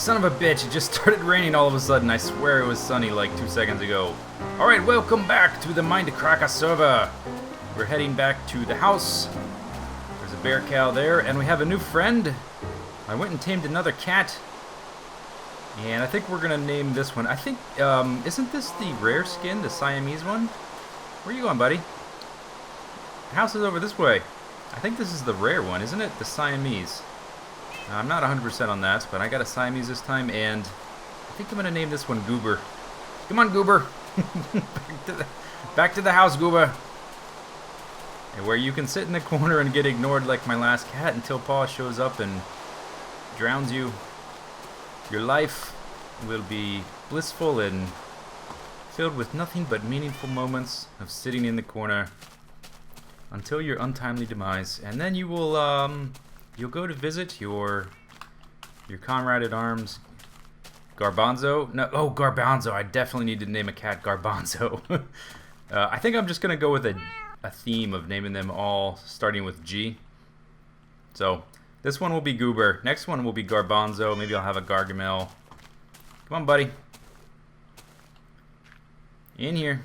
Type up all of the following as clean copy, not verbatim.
son of a bitch, it just started raining all of a sudden. I swear it was sunny like 2 seconds ago. Alright, welcome back to the Mindcrack server. We're heading back to the house. There's a bear cow there, and we have a new friend. I went and tamed another cat. And I think we're gonna name this one. I think, isn't this the rare skin, the Siamese one? Where are you going, buddy? The house is over this way. I think this is the rare one, isn't it? The Siamese. I'm not 100% on that, but I got a Siamese this time, and I think I'm going to name this one Goober. Come on, Goober. back to the house, Goober. And where you can sit in the corner and get ignored like my last cat until Paw shows up and drowns you. Your life will be blissful and filled with nothing but meaningful moments of sitting in the corner until your untimely demise. And then you will, you'll go to visit your comrade at arms, Garbanzo. No, oh, Garbanzo. I definitely need to name a cat Garbanzo. I think I'm just gonna go with a theme of naming them all starting with G. So this one will be Goober. Next one will be Garbanzo. Maybe I'll have a Gargamel. Come on, buddy. In here.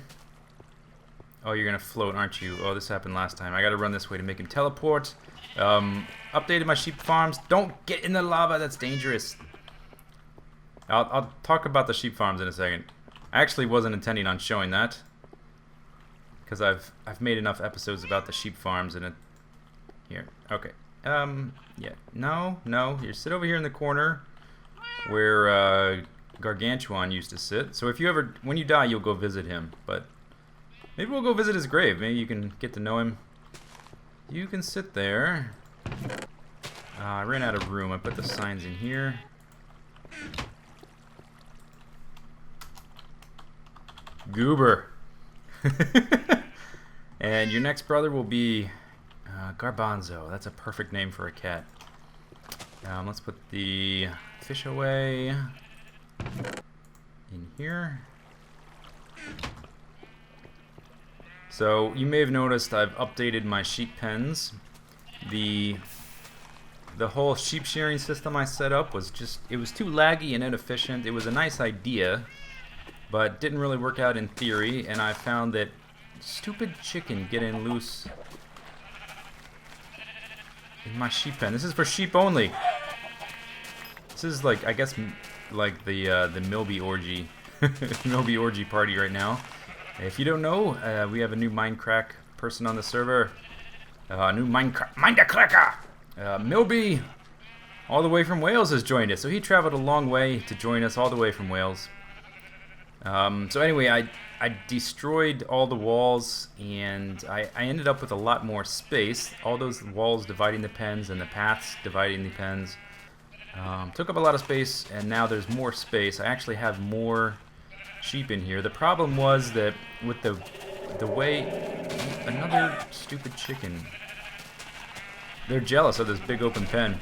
Oh, you're gonna float, aren't you? Oh, this happened last time. I gotta run this way to make him teleport. Updated my sheep farms. Don't get in the lava, that's dangerous. I'll talk about the sheep farms in a second. I actually wasn't intending on showing that, because I've made enough episodes about the sheep farms and it. Here, okay. Yeah, no, you sit over here in the corner where Gargantuan used to sit. So if you ever, when you die, you'll go visit him. But maybe we'll go visit his grave. Maybe you can get to know him. You can sit there. I ran out of room. I put the signs in here. Goober. And your next brother will be Garbanzo. That's a perfect name for a cat. Let's put the fish away in here. So you may have noticed I've updated my sheep pens. The whole sheep shearing system I set up was just, it was too laggy and inefficient. It was a nice idea, but didn't really work out in theory, and I found that stupid chicken getting loose in my sheep pen. This is for sheep only. This is like, I guess, like the Milby orgy, Milby orgy party right now. If you don't know, we have a new Mindcrack person on the server. New Mindcracker! Milby, all the way from Wales, has joined us. So he traveled a long way to join us, all the way from Wales. So anyway, I destroyed all the walls, and I ended up with a lot more space. All those walls dividing the pens and the paths dividing the pens took up a lot of space, and now there's more space. I actually have more sheep in here. The problem was that with the way, another stupid chicken. They're jealous of this big open pen.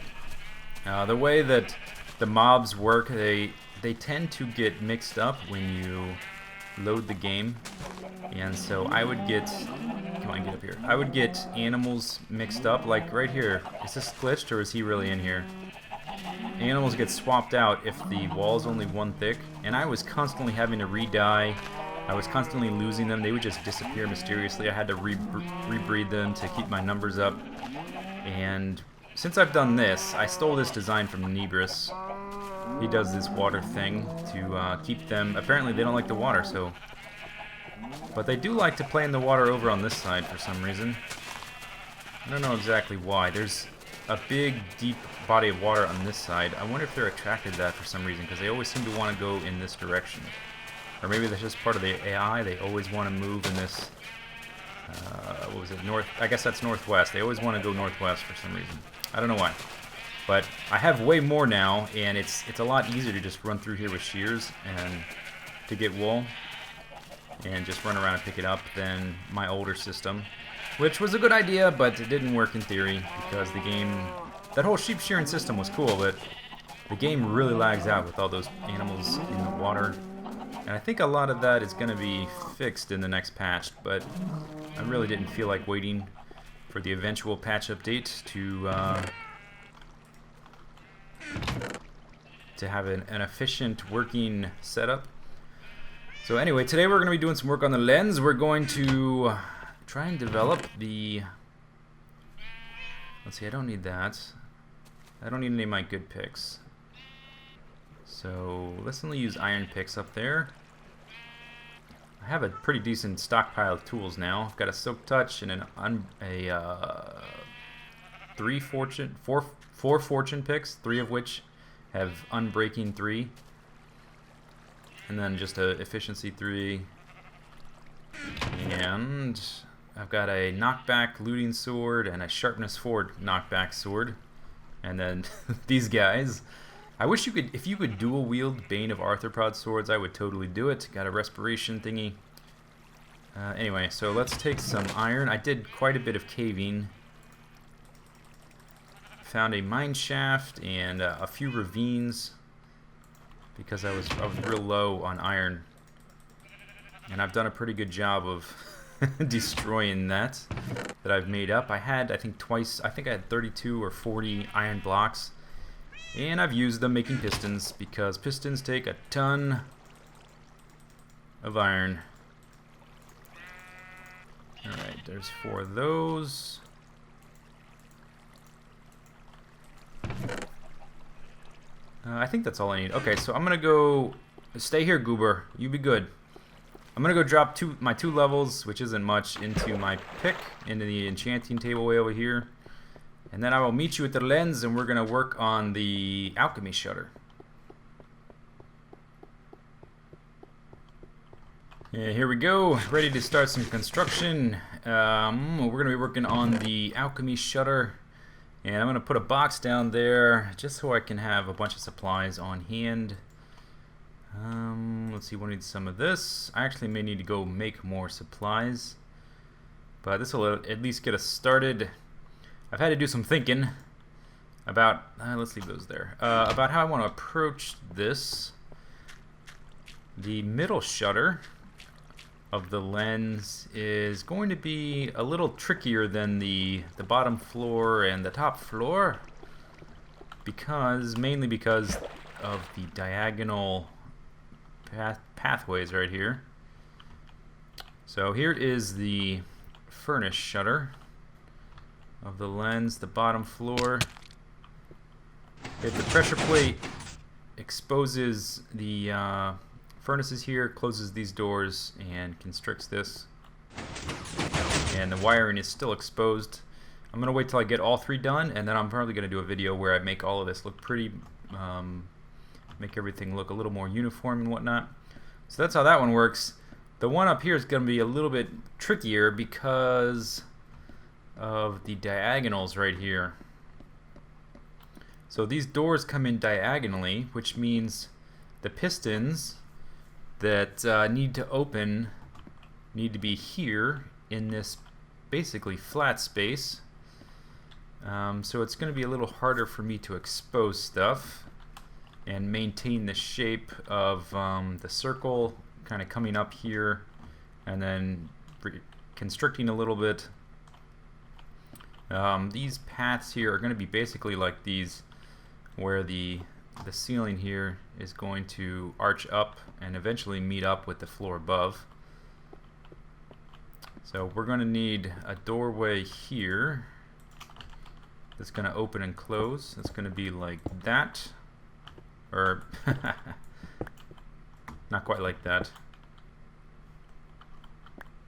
The way that the mobs work, they tend to get mixed up when you load the game, and so I would get, come on, get up here. I would get animals mixed up, like right here. Is this glitched or is he really in here? Animals get swapped out if the wall's only one thick, and I was constantly having to re-dye. I was constantly losing them. They would just disappear mysteriously. I had to rebreed them to keep my numbers up. And since I've done this, I stole this design from Nebris. He does this water thing to keep them. Apparently they don't like the water, so. But they do like to play in the water over on this side for some reason. I don't know exactly why. There's a big, deep body of water on this side. I wonder if they're attracted to that for some reason, because they always seem to want to go in this direction. Or maybe that's just part of the AI. They always want to move in this. What was it? North? I guess that's northwest. They always want to go northwest for some reason. I don't know why. But I have way more now, and it's a lot easier to just run through here with shears and to get wool and just run around and pick it up than my older system, which was a good idea, but it didn't work in theory because the game, that whole sheep shearing system was cool, but the game really lags out with all those animals in the water. And I think a lot of that is going to be fixed in the next patch, but I really didn't feel like waiting for the eventual patch update to to have an efficient working setup. So anyway, today we're going to be doing some work on the lens. We're going to try and develop the... Let's see, I don't need that. I don't need any of my good picks. So let's only use iron picks up there. I have a pretty decent stockpile of tools now. I've got a silk touch and four fortune picks, 3 of which have unbreaking 3, and then just a efficiency 3. And I've got a knockback looting sword and a sharpness 4 knockback sword. And then these guys. I wish you could, if you could dual wield Bane of Arthropod swords, I would totally do it. Got a respiration thingy. Anyway, so let's take some iron. I did quite a bit of caving. Found a mine shaft and a few ravines because I was real low on iron, and I've done a pretty good job of destroying that I've made up. I had, I think twice, I think I had 32 or 40 iron blocks, and I've used them making pistons because pistons take a ton of iron. Alright, there's 4 of those. I think that's all I need. Okay, so I'm gonna go... Stay here, Goober. You be good. I'm gonna go drop my 2 levels, which isn't much, into my pick, into the enchanting table way over here. And then I will meet you at the lens, and we're gonna work on the alchemy shutter. Yeah, here we go. Ready to start some construction. We're gonna be working on the alchemy shutter. And I'm going to put a box down there just so I can have a bunch of supplies on hand. Let's see, we'll need some of this. I actually may need to go make more supplies, but this will at least get us started. I've had to do some thinking about, let's leave those there, about how I want to approach this. The middle shutter of the lens is going to be a little trickier than the bottom floor and the top floor, mainly because of the diagonal pathways right here. So here is the furnace shutter of the lens, the bottom floor. If the pressure plate exposes the furnaces here, closes these doors and constricts this, and the wiring is still exposed. I'm gonna wait till I get all 3 done, and then I'm probably gonna do a video where I make all of this look pretty, make everything look a little more uniform and whatnot. So that's how that one works. The one up here is gonna be a little bit trickier because of the diagonals right here. So these doors come in diagonally, which means the pistons that need to open need to be here in this basically flat space. So it's going to be a little harder for me to expose stuff and maintain the shape of the circle kind of coming up here and then constricting a little bit. These paths here are going to be basically like these, where the ceiling here is going to arch up and eventually meet up with the floor above. So we're going to need a doorway here that's going to open and close. It's going to be like that, or not quite like that.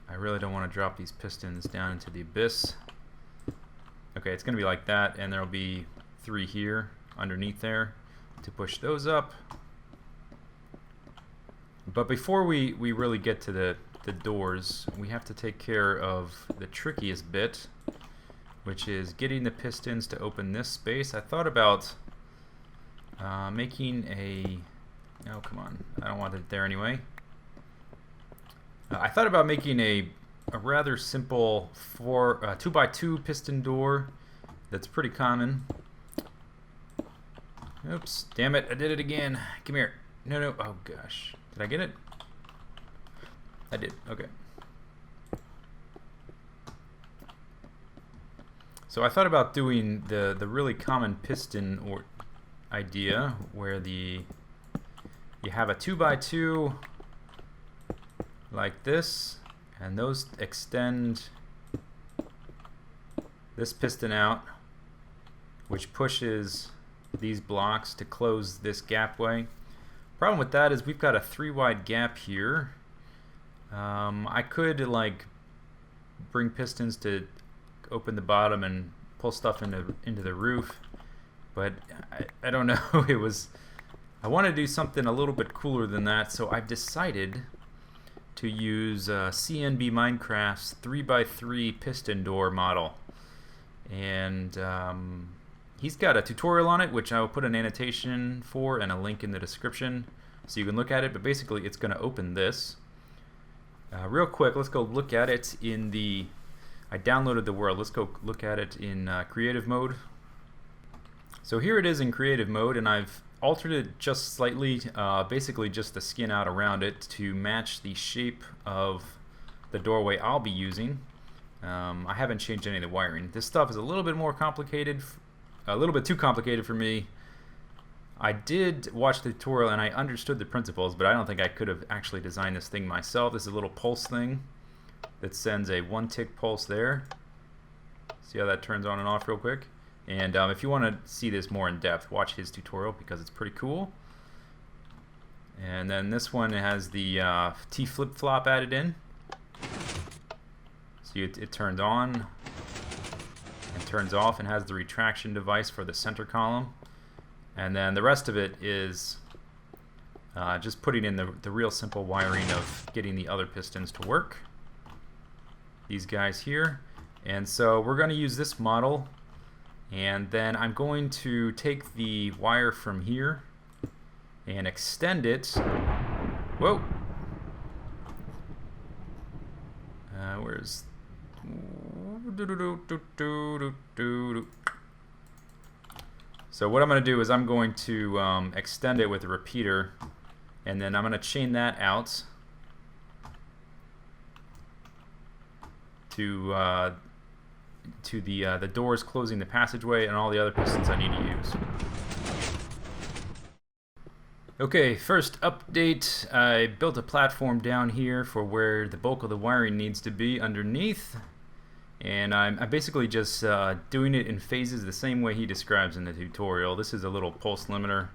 I really don't want to drop these pistons down into the abyss. Okay, it's going to be like that, and there'll be 3 here underneath there to push those up. But before we really get to the doors, we have to take care of the trickiest bit, which is getting the pistons to open this space. I thought about making a... Oh, come on. I don't want it there anyway. I thought about making a rather simple 2x2 piston door that's pretty common. Oops, damn it, I did it again. Come here. No, oh gosh. Did I get it? I did, okay. So I thought about doing the really common piston, or idea where you have a 2x2 like this, and those extend this piston out, which pushes these blocks to close this gapway. Problem with that is we've got a 3 wide gap here. I could like bring pistons to open the bottom and pull stuff into the roof, but I don't know. I want to do something a little bit cooler than that, so I've decided to use CNBMinecraft's 3x3 piston door model, and he's got a tutorial on it, which I'll put an annotation for and a link in the description so you can look at it. But basically it's going to open this. Real quick, let's go look at it in the... I downloaded the world. Let's go look at it in creative mode. So here it is in creative mode, and I've altered it just slightly, basically just the skin out around it to match the shape of the doorway I'll be using. I haven't changed any of the wiring. This stuff is a little bit more complicated, a little bit too complicated for me. I did watch the tutorial and I understood the principles, but I don't think I could have actually designed this thing myself. This is a little pulse thing that sends a 1 tick pulse there. See how that turns on and off real quick? And if you want to see this more in depth, watch his tutorial because it's pretty cool. And then this one has the T flip-flop added in. See, it turns on and turns off and has the retraction device for the center column. And then the rest of it is just putting in the real simple wiring of getting the other pistons to work. These guys here. And so we're going to use this model, and then I'm going to take the wire from here and extend it. Whoa! Where's... So what I'm going to do is I'm going to extend it with a repeater, and then I'm going to chain that out to the doors closing the passageway and all the other pistons I need to use. Okay, first update. I built a platform down here for where the bulk of the wiring needs to be underneath. And I'm basically just doing it in phases the same way he describes in the tutorial. This is a little pulse limiter.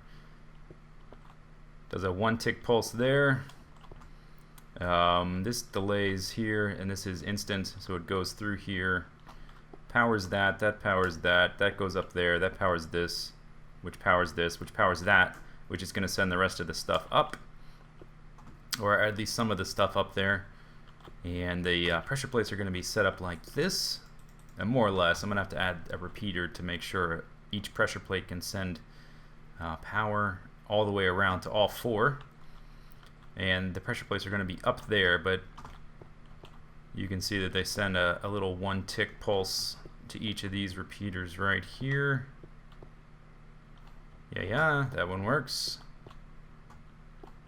Does a 1 tick pulse there. This delays here, and this is instant, so it goes through here. Powers that, that powers that, that goes up there, that powers this, which powers this, which powers that, which is going to send the rest of the stuff up. Or at least some of the stuff up there. And the pressure plates are going to be set up like this, and more or less. I'm going to have to add a repeater to make sure each pressure plate can send power all the way around to all 4. And the pressure plates are going to be up there, but you can see that they send a little 1 tick pulse to each of these repeaters right here. Yeah, that one works.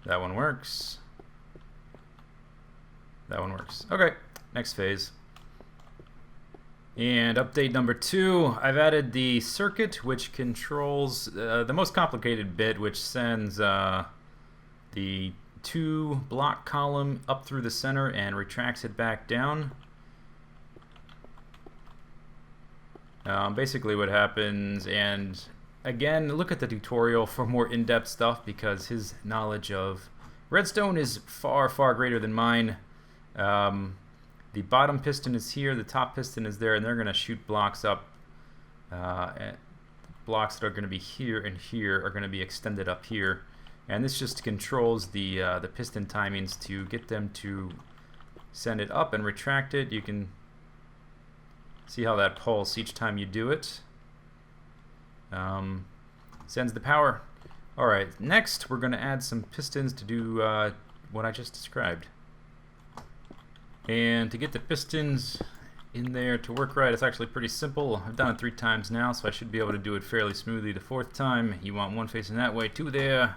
That one works. That one works. Okay, next phase. And update number 2, I've added the circuit which controls the most complicated bit, which sends the 2 block column up through the center and retracts it back down. Basically what happens, and again, look at the tutorial for more in-depth stuff because his knowledge of redstone is far, far greater than mine. The bottom piston is here, the top piston is there, and they're going to shoot blocks up. Blocks that are going to be here and here are going to be extended up here. And this just controls the piston timings to get them to send it up and retract it. You can see how that pulse each time you do it. Sends the power. Alright, next we're going to add some pistons to do what I just described. And to get the pistons in there to work right, it's actually pretty simple. I've done it 3 times now, so I should be able to do it fairly smoothly the 4th time. You want one facing that way, 2 there.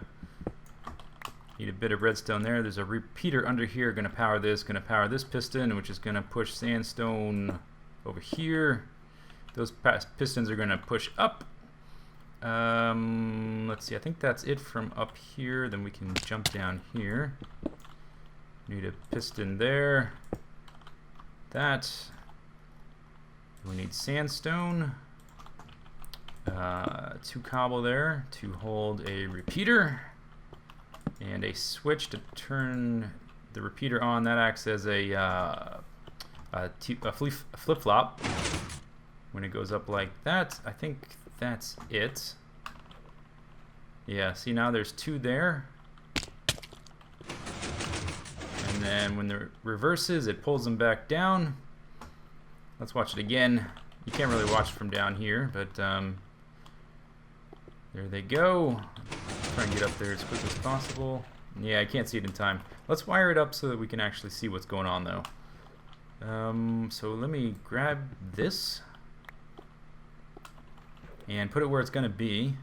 Need a bit of redstone there. There's a repeater under here, going to power this piston, which is going to push sandstone over here. Those pistons are going to push up. Let's see, I think that's it from up here. Then we can jump down here. Need a piston there. That. We need sandstone. 2 cobble there to hold a repeater. And a switch to turn the repeater on. That acts as a flip-flop. When it goes up like that, I think that's it. Yeah, see now there's 2 there. And then when the reverses, it pulls them back down. Let's watch it again. You can't really watch from down here, but there they go. Try and get up there as quick as possible. Yeah, I can't see it in time. Let's wire it up so that we can actually see what's going on though. So let me grab this and put it where it's going to be.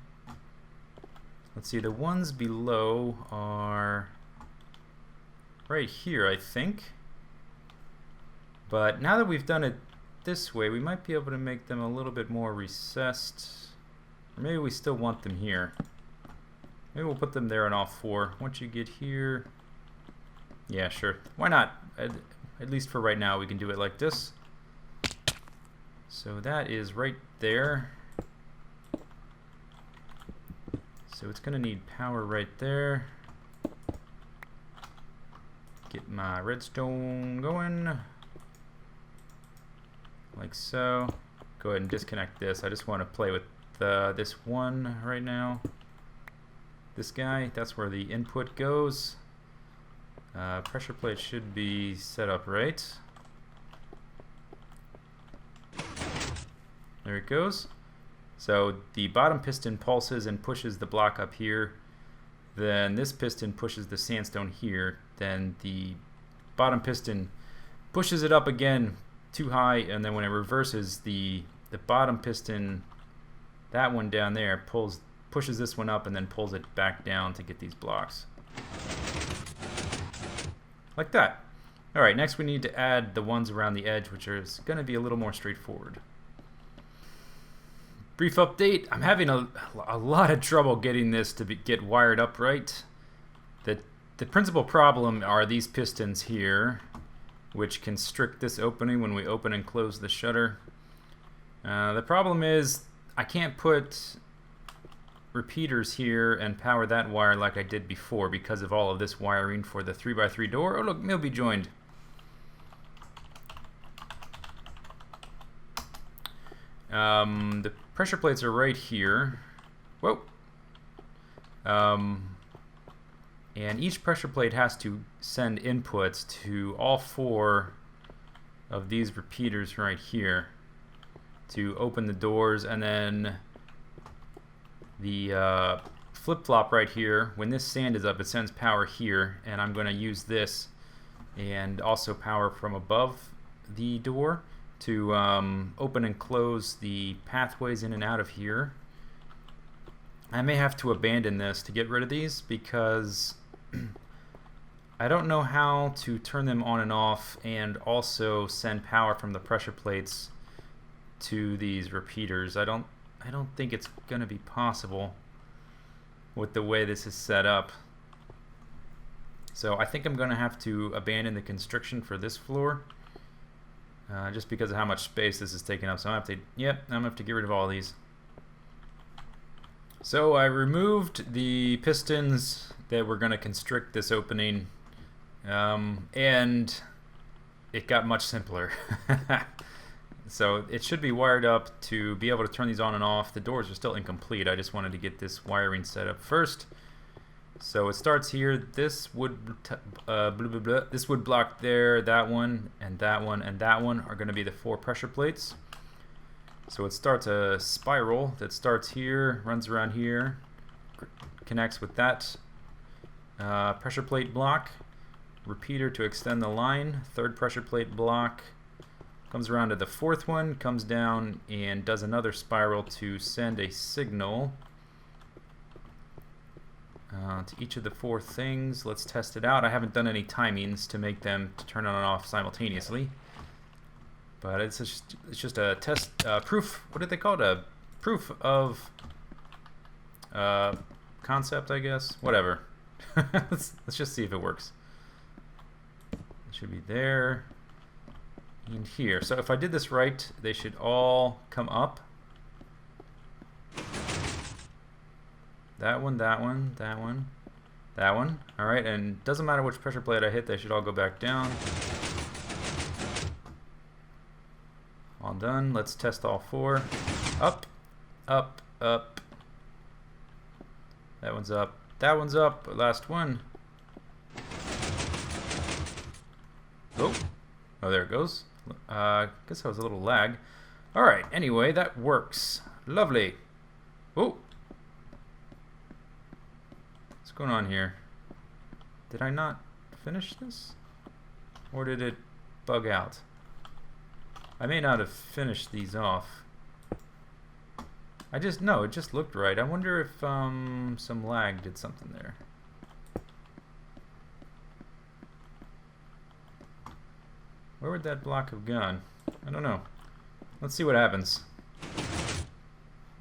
Let's see, the ones below are right here, I think. But now that we've done it this way, we might be able to make them a little bit more recessed. Or maybe we still want them here. Maybe we'll put them there on all 4. Once you get here, yeah, sure. Why not? At least for right now, we can do it like this. So that is right there. So it's going to need power right there. Get my redstone going. Like so. Go ahead and disconnect this. I just want to play with this one right now. This guy, that's where the input goes. Pressure plate should be set up right. There it goes. So the bottom piston pulses and pushes the block up here. Then this piston pushes the sandstone here. Then the bottom piston pushes it up again too high, and then when it reverses, the bottom piston, that one down there, pushes this one up and then pulls it back down to get these blocks. Like that. Alright, next we need to add the ones around the edge, which is going to be a little more straightforward. Brief update. I'm having a lot of trouble getting this to get wired up right. The principal problem are these pistons here, which constrict this opening when we open and close the shutter. The problem is I can't put repeaters here and power that wire like I did before because of all of this wiring for the 3x3 door. Oh look, Milby joined. The pressure plates are right here. Whoa. And each pressure plate has to send inputs to all 4 of these repeaters right here to open the doors, and then the flip-flop right here, when this sand is up, it sends power here, and I'm going to use this and also power from above the door to open and close the pathways in and out of here. I may have to abandon this to get rid of these because I don't know how to turn them on and off and also send power from the pressure plates to these repeaters. I don't think it's going to be possible with the way this is set up. So I think I'm going to have to abandon the constriction for this floor just because of how much space this is taking up. So I'm going to have to, I'm going to have to get rid of all these. So I removed the pistons that were going to constrict this opening, and it got much simpler. So it should be wired up to be able to turn these on and off. The doors are still incomplete. I just wanted to get this wiring set up first. So it starts here. This would this would block there. That one and that one and that one are going to be the 4 pressure plates. So it starts a spiral that starts here, runs around here, connects with that pressure plate block, repeater to extend the line, 3rd pressure plate block, comes around to the 4th one, comes down and does another spiral to send a signal to each of the 4 things. Let's test it out. I haven't done any timings to make them to turn on and off simultaneously. But it's just a test proof. What did they call it? A proof of concept, I guess. Whatever. let's just see if it works. It should be there and here. So if I did this right, they should all come up. That one, that one, that one, that one. All right, and doesn't matter which pressure plate I hit, they should all go back down. All done. Let's test all 4. Up, up, up. That one's up. That one's up. Last one. Oh, oh, there it goes. Guess that was a little lag. All right. Anyway, that works. Lovely. Oh. What's going on here? Did I not finish this? Or did it bug out? I may not have finished these off. No, it just looked right. I wonder if some lag did something there. Where would that block have gone? I don't know. Let's see what happens.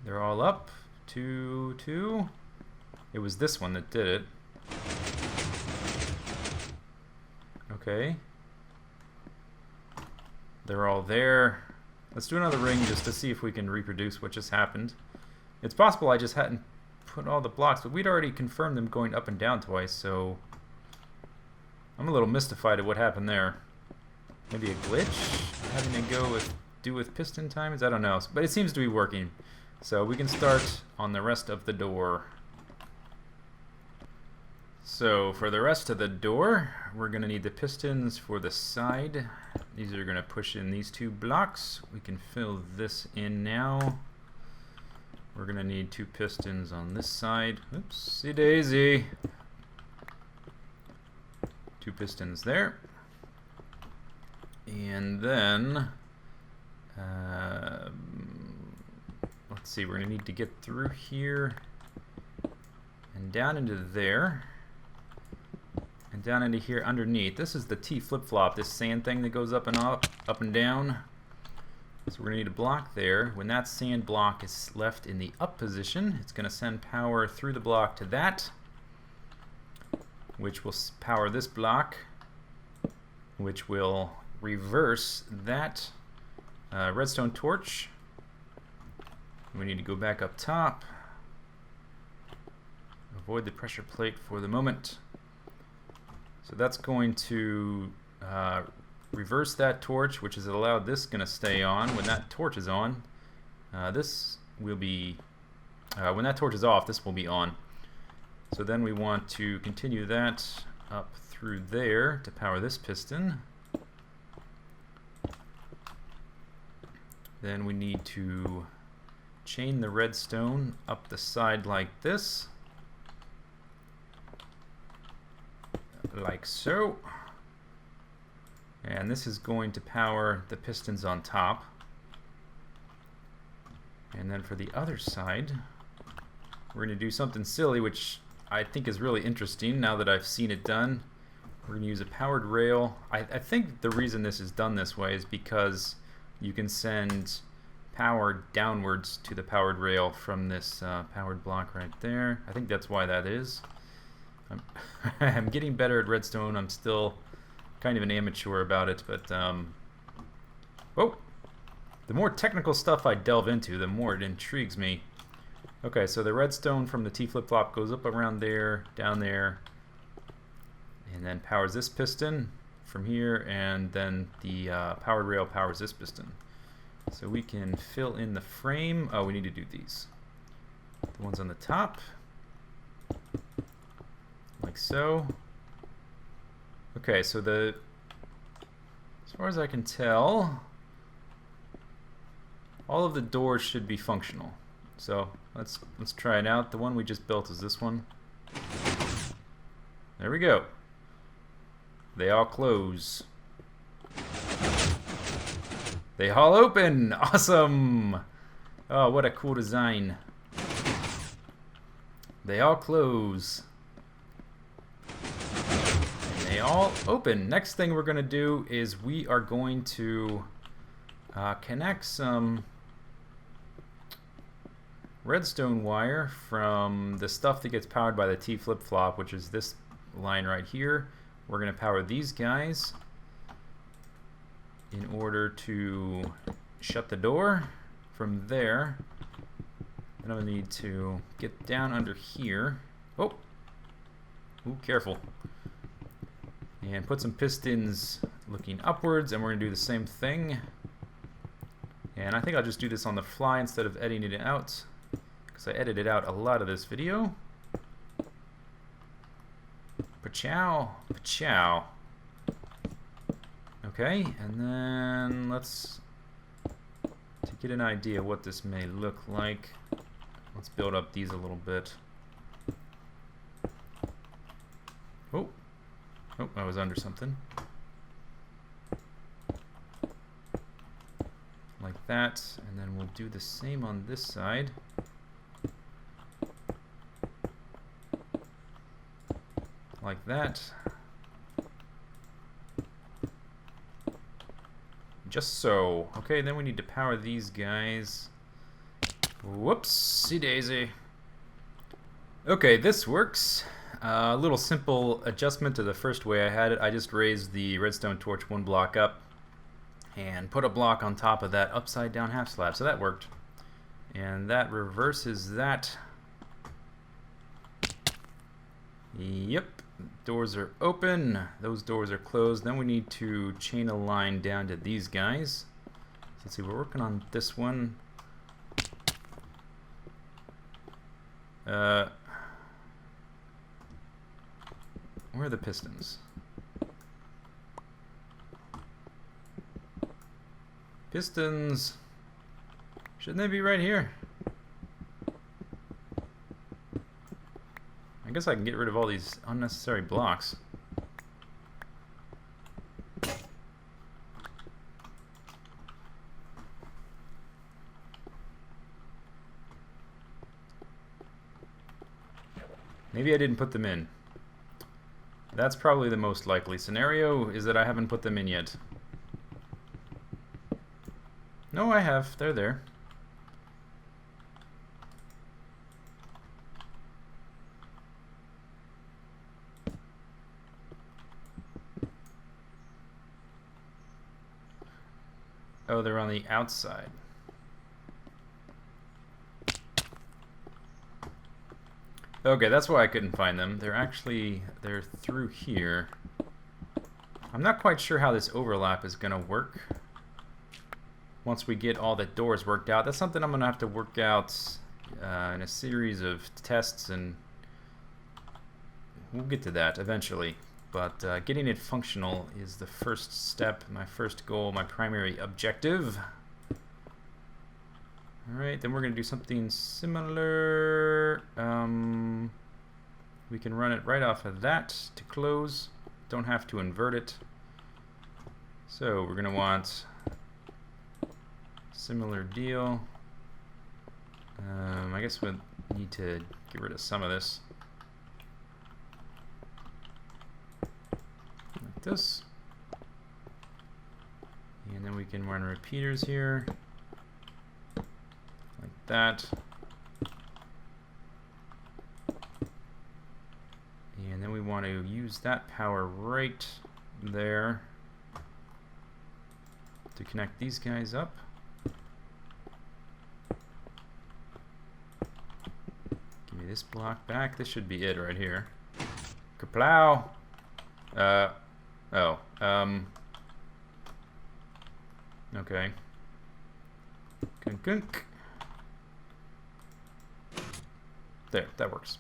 They're all up. 2, 2. It was this one that did it. Okay. They're all there. Let's do another ring just to see if we can reproduce what just happened. It's possible I just hadn't put all the blocks, but we'd already confirmed them going up and down twice, so I'm a little mystified at what happened there. Maybe a glitch? Having to do with piston times? I don't know, but it seems to be working. So we can start on the rest of the door. So for the rest of the door, we're going to need the pistons for the side. These are going to push in these 2 blocks. We can fill this in now. We're going to need 2 pistons on this side. Oopsie daisy. 2 pistons there. And then, let's see, we're going to need to get through here and down into there. And down into here underneath. This is the T flip-flop, this sand thing that goes up and up and down. So we're going to need a block there. When that sand block is left in the up position, it's going to send power through the block to that, which will power this block, which will reverse that redstone torch. We need to go back up top. Avoid the pressure plate for the moment. So that's going to reverse that torch, which is allowed this going to stay on. When that torch is on, this will be, when that torch is off, this will be on. So then we want to continue that up through there to power this piston. Then we need to chain the redstone up the side like this. Like so. And this is going to power the pistons on top. And then for the other side, we're going to do something silly, which I think is really interesting now that I've seen it done. We're going to use a powered rail. I think the reason this is done this way is because you can send power downwards to the powered rail from this powered block right there. I think that's why that is. I'm getting better at redstone. I'm still kind of an amateur about it, but oh, the more technical stuff I delve into, the more it intrigues me. Okay, so the redstone from the T flip-flop goes up around there, down there, and then powers this piston from here, and then the powered rail powers this piston. So we can fill in the frame. Oh, we need to do these. The ones on the top. Like so. Okay, so as far as I can tell, all of the doors should be functional. So let's try it out. The one we just built is this one. There we go. They all close. They all open. Awesome. Oh, what a cool design. They all close. They all open. Next thing we're going to do is we are going to connect some redstone wire from the stuff that gets powered by the T flip-flop, which is this line right here. We're going to power these guys in order to shut the door. From there, then I'll need to get down under here. Oh! Ooh, careful. And put some pistons looking upwards, and we're going to do the same thing. And I think I'll just do this on the fly instead of editing it out, because I edited out a lot of this video. Pachow, pachow. Okay, and then let's, to get an idea of what this may look like, let's build up these a little bit. Oh, oh, I was under something. Like that, and then we'll do the same on this side. Like that. Just so. Okay, then we need to power these guys. Whoopsie daisy. Okay, this works. A little simple adjustment to the first way I had it. I just raised the redstone torch one block up and put a block on top of that upside down half slab. So that worked. And that reverses that. Yep. Doors are open. Those doors are closed. Then we need to chain a line down to these guys. So let's see, we're working on this one. Where are the pistons? Pistons. Shouldn't they be right here? I guess I can get rid of all these unnecessary blocks. Maybe I didn't put them in. That's probably the most likely scenario, is that I haven't put them in yet. No, I have. They're there. Oh, they're on the outside. Okay, that's why I couldn't find them. They're through here. I'm not quite sure how this overlap is gonna work once we get all the doors worked out. That's something I'm gonna have to work out in a series of tests, and we'll get to that eventually. But getting it functional is the first step, my first goal, my primary objective. Alright, then we're going to do something similar. We can run it right off of that to close. Don't have to invert it. So we're going to want similar deal. I guess we'll need to get rid of some of this. Like this. And then we can run repeaters here. Like that. And then we want to use that power right there to connect these guys up. Give me this block back. This should be it right here. Kaplow! Okay. Kunk kunk. There, that works.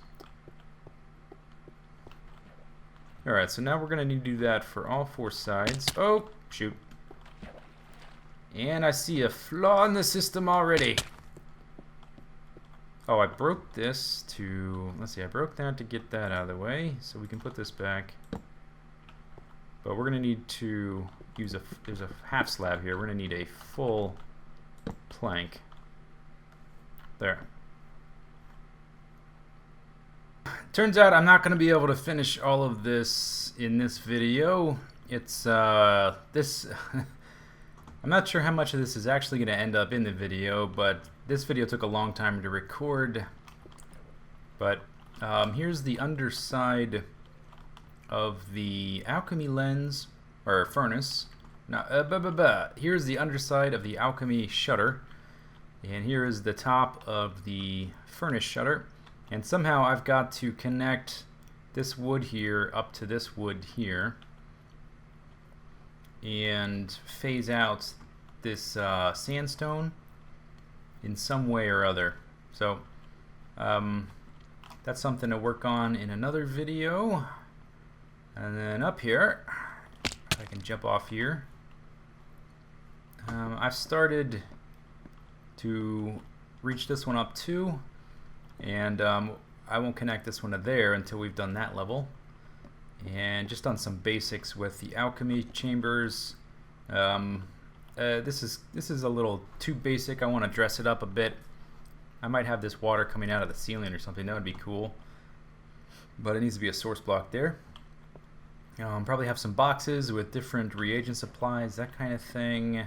Alright, so now we're going to need to do that for all four sides. Oh, shoot. And I see a flaw in the system already. Oh, I broke this to... Let's see, I broke that to get that out of the way, so we can put this back. But we're going to need to use a... There's a half slab here. We're going to need a full plank. There. Turns out I'm not going to be able to finish all of this in this video. It's this I'm not sure how much of this is actually going to end up in the video, but this video took a long time to record. But here's the underside of the Alchemy lens, or furnace. Now, here's the underside of the Alchemy shutter, and here is the top of the furnace shutter. And somehow I've got to connect this wood here up to this wood here, and phase out this sandstone in some way or other. So that's something to work on in another video. And then up here, if I can jump off here, I've started to reach this one up too, and I won't connect this one to there until we've done that level. And just done some basics with the alchemy chambers. This is a little too basic. I want to dress it up a bit. I might have this water coming out of the ceiling or something. That would be cool. But it needs to be a source block there. Probably have some boxes with different reagent supplies, that kind of thing.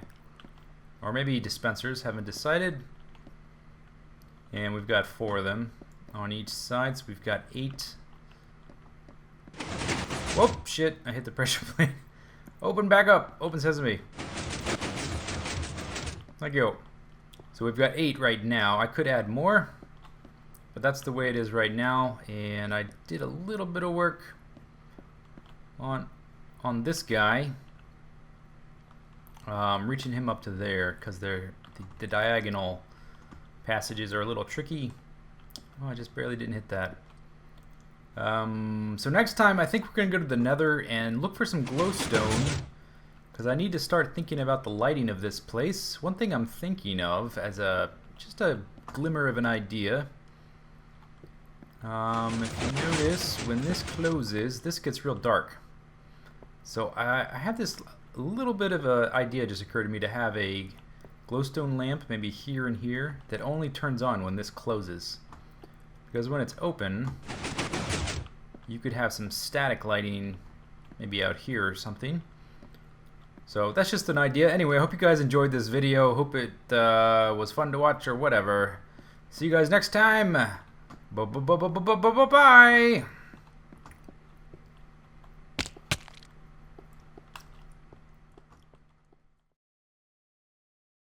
Or maybe dispensers, haven't decided. And we've got 4 of them on each side, so we've got 8. Whoop, shit, I hit the pressure plate. Open back up, open sesame. Thank you. So we've got 8 right now. I could add more, but that's the way it is right now. And I did a little bit of work on this guy. Reaching him up to there because the diagonal passages are a little tricky. Oh, I just barely didn't hit that. So next time I think we're going to go to the Nether and look for some glowstone, because I need to start thinking about the lighting of this place. One thing I'm thinking of as just a glimmer of an idea. If you notice, when this closes, this gets real dark. So I have this little bit of an idea just occurred to me to have a glowstone lamp, maybe here and here, that only turns on when this closes. Because when it's open, you could have some static lighting maybe out here or something. So that's just an idea. Anyway, I hope you guys enjoyed this video. Hope it was fun to watch or whatever. See you guys next time. Bye.